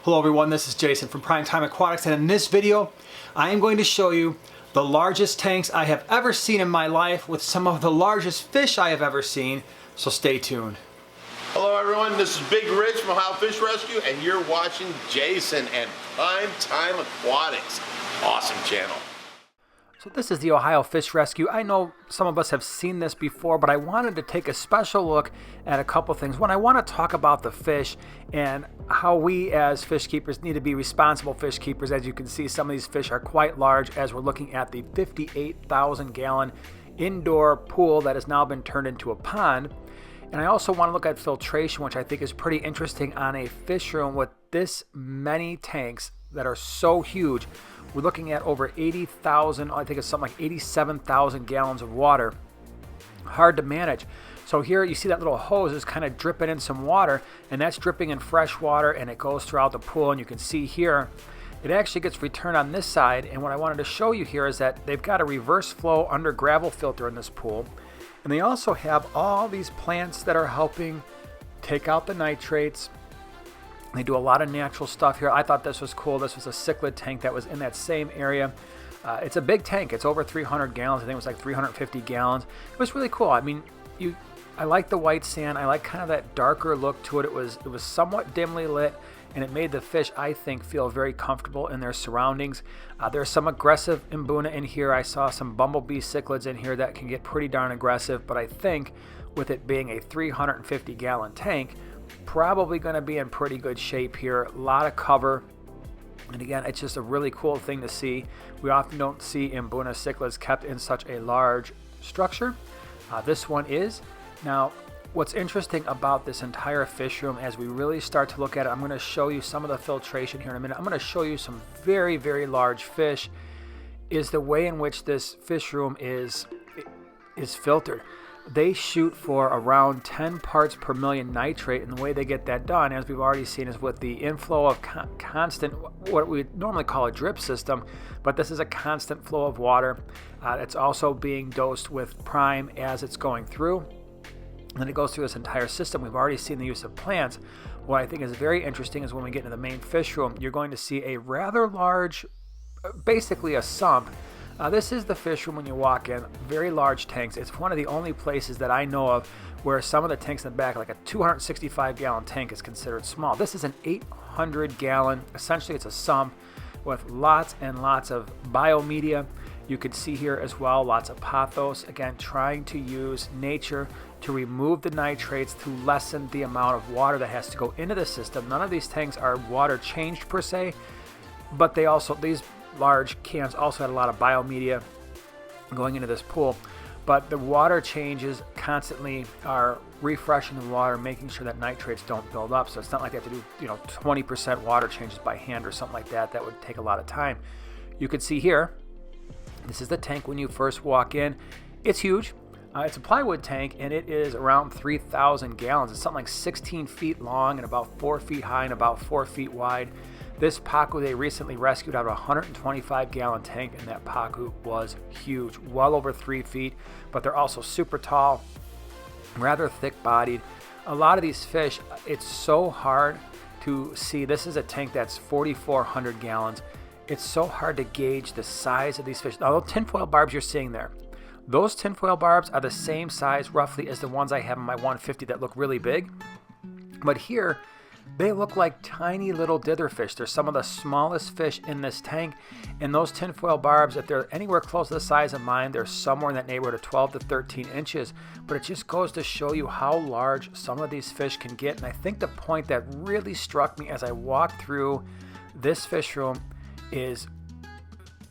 Hello everyone, this is Jason from Primetime Aquatics, and in this video I am going to show you the largest tanks I have ever seen in my life with some of the largest fish I have ever seen, so stay tuned. Hello everyone, this is Big Rich from Ohio Fish Rescue, and you're watching Jason and Primetime Aquatics. Awesome channel. So this is the Ohio Fish Rescue. I know some of us have seen this before, but I wanted to take a special look at a couple things. One, I want to talk about the fish and how we as fish keepers need to be responsible fish keepers. As you can see, some of these fish are quite large as we're looking at the 58,000 gallon indoor pool that has now been turned into a pond. And I also want to look at filtration, which I think is pretty interesting on a fish room with this many tanks that are so huge. We're looking at over 80,000, I think it's something like 87,000 gallons of water. Hard to manage. So here you see that little hose is kind of dripping in some water, and that's dripping in fresh water, and it goes throughout the pool. And you can see here, it actually gets returned on this side. And what I wanted to show you here is that they've got a reverse flow under gravel filter in this pool. And they also have all these plants that are helping take out the nitrates. They do a lot of natural stuff here. I thought this was cool. This was a Cichlid tank that was in that same area. It's a big tank. It's over 300 gallons. I think it was like 350 gallons. It was really cool. I mean, I like the white sand. I like kind of that darker look to it. It was somewhat dimly lit, and it made the fish, I think, feel very comfortable in their surroundings. There's some aggressive Mbuna in here. I saw some bumblebee cichlids in here that can get pretty darn aggressive, but I think with it being a 350 gallon tank, probably going to be in pretty good shape here. A lot of cover, and again, it's just a really cool thing to see. We often don't see Mbuna cichlids kept in such a large structure. This one is. Now, what's interesting about this entire fish room, as we really start to look at it, I'm going to show you some of the filtration here in a minute. I'm going to show you some very, very large fish, is the way in which this fish room is filtered. They shoot for around 10 parts per million nitrate, and the way they get that done, as we've already seen, is with the inflow of constant, what we normally call a drip system, but this is a constant flow of water. It's also being dosed with prime as it's going through, and then it goes through this entire system. We've already seen the use of plants. What I think is very interesting is when we get into the main fish room, you're going to see a rather large, basically a sump. This is the fish room when you walk in. Very large tanks. It's one of the only places that I know of where some of the tanks in the back, like a 265 gallon tank, is considered small. This is an 800 gallon, essentially it's a sump with lots and lots of biomedia. You could see here as well, lots of pothos. Again, trying to use nature to remove the nitrates to lessen the amount of water that has to go into the system. None of these tanks are water changed per se, but they also, these large cans also had a lot of biomedia going into this pool, but the water changes constantly are refreshing the water, making sure that nitrates don't build up. So it's not like they have to do 20% water changes by hand or something like that. That would take a lot of time. You can see here, this is the tank when you first walk in. It's huge. It's a plywood tank, and it is around 3,000 gallons. It's something like 16 feet long and about 4 feet high and about 4 feet wide. This Pacu they recently rescued out of a 125 gallon tank, and that Pacu was huge, well over 3 feet, but they're also super tall, rather thick bodied. A lot of these fish, it's so hard to see. This is a tank that's 4,400 gallons. It's so hard to gauge the size of these fish. Now, those tinfoil barbs you're seeing there, those tinfoil barbs are the same size roughly as the ones I have in my 150 that look really big. But here, they look like tiny little ditherfish. They're some of the smallest fish in this tank. And those tinfoil barbs, if they're anywhere close to the size of mine, they're somewhere in that neighborhood of 12 to 13 inches. But it just goes to show you how large some of these fish can get. And I think the point that really struck me as I walked through this fish room is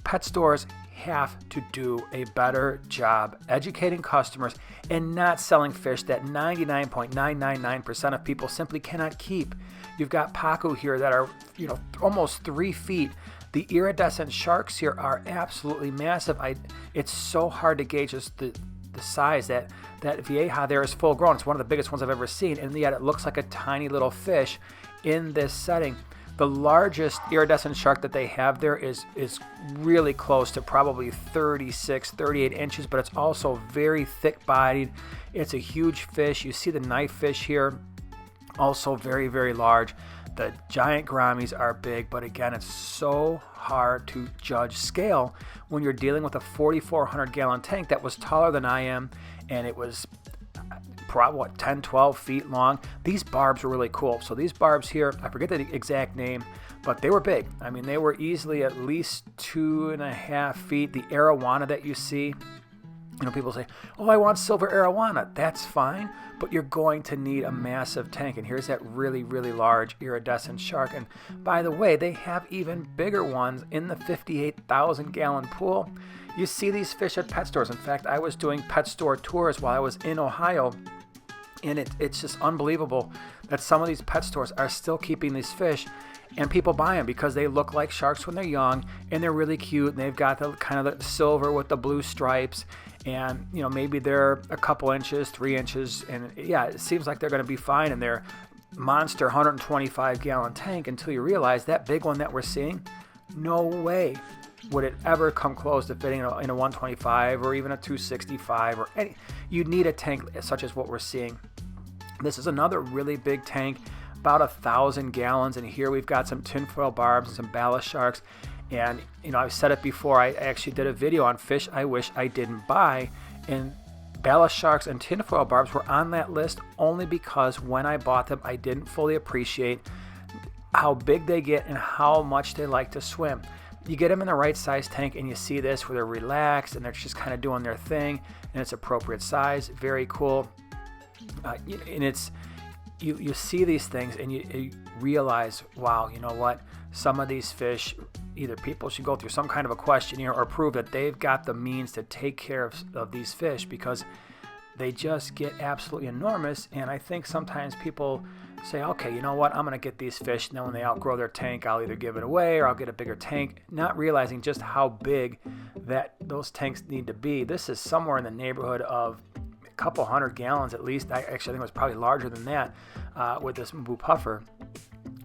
pet stores have to do a better job educating customers and not selling fish that 99.999% of people simply cannot keep. You've got Pacu here that are, almost 3 feet. The iridescent sharks here are absolutely massive. It's so hard to gauge just the size. That Vieja there is full grown. It's one of the biggest ones I've ever seen, and yet it looks like a tiny little fish in this setting. The largest iridescent shark that they have there is really close to probably 36, 38 inches, but it's also very thick bodied. It's a huge fish. You see the knife fish here, also very, very large. The giant gouramis are big, but again, it's so hard to judge scale when you're dealing with a 4,400 gallon tank that was taller than I am, and it was probably 10, 12 feet long. These barbs were really cool. So these barbs here, I forget the exact name, but they were big. I mean, they were easily at least 2.5 feet. The arowana that you see, people say, oh, I want silver arowana. That's fine, but you're going to need a massive tank. And here's that really, really large iridescent shark. And by the way, they have even bigger ones in the 58,000 gallon pool. You see these fish at pet stores. In fact, I was doing pet store tours while I was in Ohio, and it's just unbelievable that some of these pet stores are still keeping these fish, and people buy them because they look like sharks when they're young, and they're really cute, and they've got the kind of the silver with the blue stripes, and maybe they're a couple inches, 3 inches, and yeah, it seems like they're going to be fine in their monster 125 gallon tank until you realize that big one that we're seeing, no way would it ever come close to fitting in a 125 or even a 265 or any. You'd need a tank such as what we're seeing. This is another really big tank, about 1,000 gallons, and here we've got some tinfoil barbs and some ballast sharks. And I've said it before, I actually did a video on fish I wish I didn't buy, and ballast sharks and tinfoil barbs were on that list only because when I bought them, I didn't fully appreciate how big they get and how much they like to swim. You get them in the right size tank and you see this where they're relaxed and they're just kind of doing their thing, and it's appropriate size. Very cool. And it's you see these things and you realize, wow, you know what? Some of these fish, either people should go through some kind of a questionnaire or prove that they've got the means to take care of these fish, because they just get absolutely enormous. And I think sometimes people say, okay, you know what, I'm going to get these fish, and then when they outgrow their tank, I'll either give it away or I'll get a bigger tank, not realizing just how big that those tanks need to be. This is somewhere in the neighborhood of a couple 100 gallons at least. I think it was probably larger than that with this blue puffer.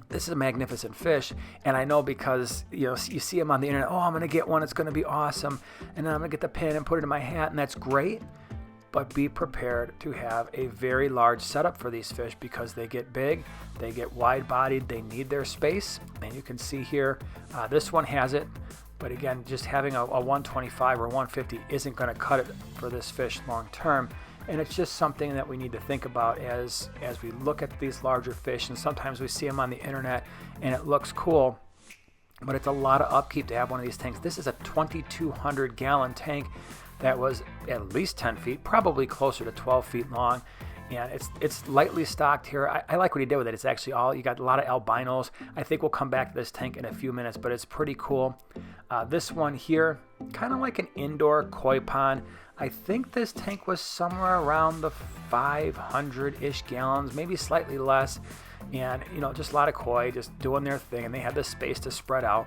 This is a magnificent fish, and I know because you see them on the internet. Oh, I'm going to get one. It's going to be awesome, and then I'm going to get the pin and put it in my hat, and that's great. But be prepared to have a very large setup for these fish because they get big, they get wide-bodied, they need their space. And you can see here, this one has it. But again, just having a 125 or 150 isn't going to cut it for this fish long term. And it's just something that we need to think about as we look at these larger fish. And sometimes we see them on the internet and it looks cool, but it's a lot of upkeep to have one of these tanks. This is a 2,200 gallon tank that was at least 10 feet, probably closer to 12 feet long. And it's lightly stocked here. I like what he did with it. It's actually you got a lot of albinos. I think we'll come back to this tank in a few minutes, but it's pretty cool. This one here, kind of like an indoor koi pond. I think this tank was somewhere around the 500-ish gallons, maybe slightly less. And, just a lot of koi just doing their thing, and they had the space to spread out.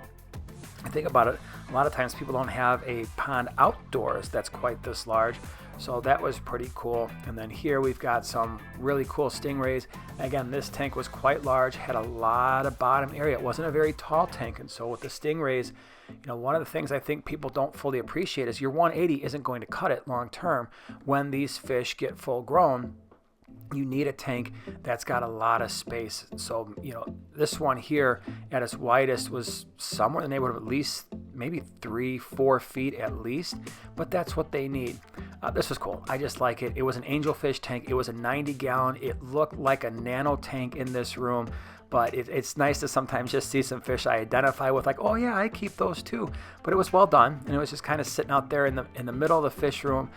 I think about it, a lot of times people don't have a pond outdoors that's quite this large. So that was pretty cool. And then here we've got some really cool stingrays. Again, this tank was quite large, had a lot of bottom area. It wasn't a very tall tank. And so with the stingrays, one of the things I think people don't fully appreciate is your 180 isn't going to cut it long term. When these fish get full grown, you need a tank that's got a lot of space. So, this one here at its widest was somewhere in the neighborhood of at least maybe 3-4 feet at least, but that's what they need. This was cool. I just like it. It was an angelfish tank. It was a 90 gallon. It looked like a nano tank in this room, but it's nice to sometimes just see some fish I identify with, like, oh yeah, I keep those too. But it was well done, and it was just kind of sitting out there in the middle of the fish room.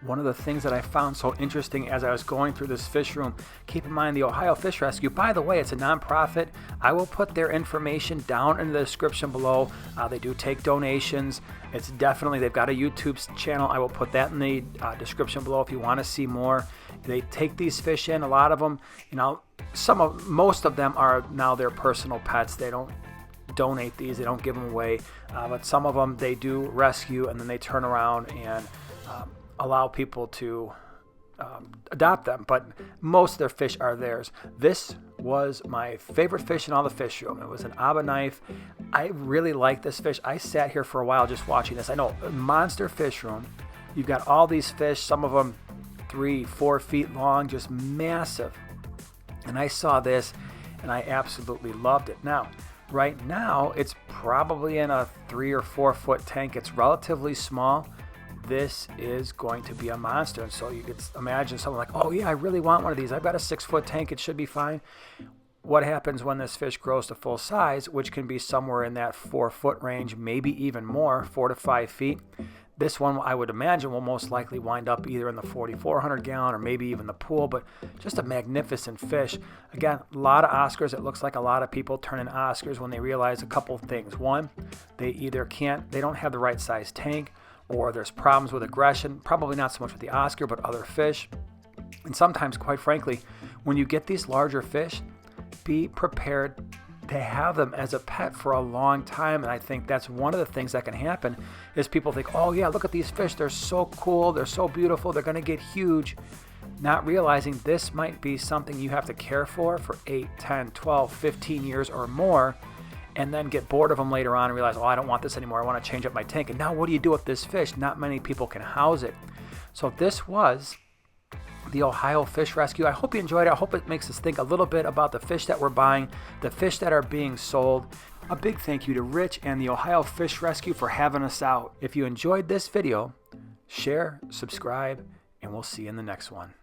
One of the things that I found so interesting as I was going through this fish room, keep in mind the Ohio Fish Rescue, by the way, it's a nonprofit. I will put their information down in the description below. They do take donations. It's definitely, they've got a YouTube channel. I will put that in the description below if you want to see more. They take these fish in, a lot of them, most of them are now their personal pets. They don't donate these, they don't give them away, but some of them they do rescue, and then they turn around and allow people to adopt them, but most of their fish are theirs. This was my favorite fish in all the fish room. It was an Abba knife. I really like this fish. I sat here for a while just watching this. I know, monster fish room. You've got all these fish, some of them 3-4 feet long, just massive. And I saw this, and I absolutely loved it. Now, right now, it's probably in a 3 or 4 foot tank. It's relatively small. This is going to be a monster. And so you could imagine someone like, oh yeah, I really want one of these. I've got a 6 foot tank. It should be fine. What happens when this fish grows to full size, which can be somewhere in that 4 foot range, maybe even more, 4 to 5 feet. This one, I would imagine, will most likely wind up either in the 4,400 gallon or maybe even the pool, but just a magnificent fish. Again, a lot of Oscars. It looks like a lot of people turn in Oscars when they realize a couple of things. One, they either they don't have the right size tank, or there's problems with aggression, probably not so much with the Oscar, but other fish. And sometimes, quite frankly, when you get these larger fish, be prepared to have them as a pet for a long time. And I think that's one of the things that can happen is people think, oh yeah, look at these fish. They're so cool. They're so beautiful. They're going to get huge. Not realizing this might be something you have to care for 8, 10, 12, 15 years or more, and then get bored of them later on and realize, oh, I don't want this anymore. I want to change up my tank. And now what do you do with this fish? Not many people can house it. So this was the Ohio Fish Rescue. I hope you enjoyed it. I hope it makes us think a little bit about the fish that we're buying, the fish that are being sold. A big thank you to Rich and the Ohio Fish Rescue for having us out. If you enjoyed this video, share, subscribe, and we'll see you in the next one.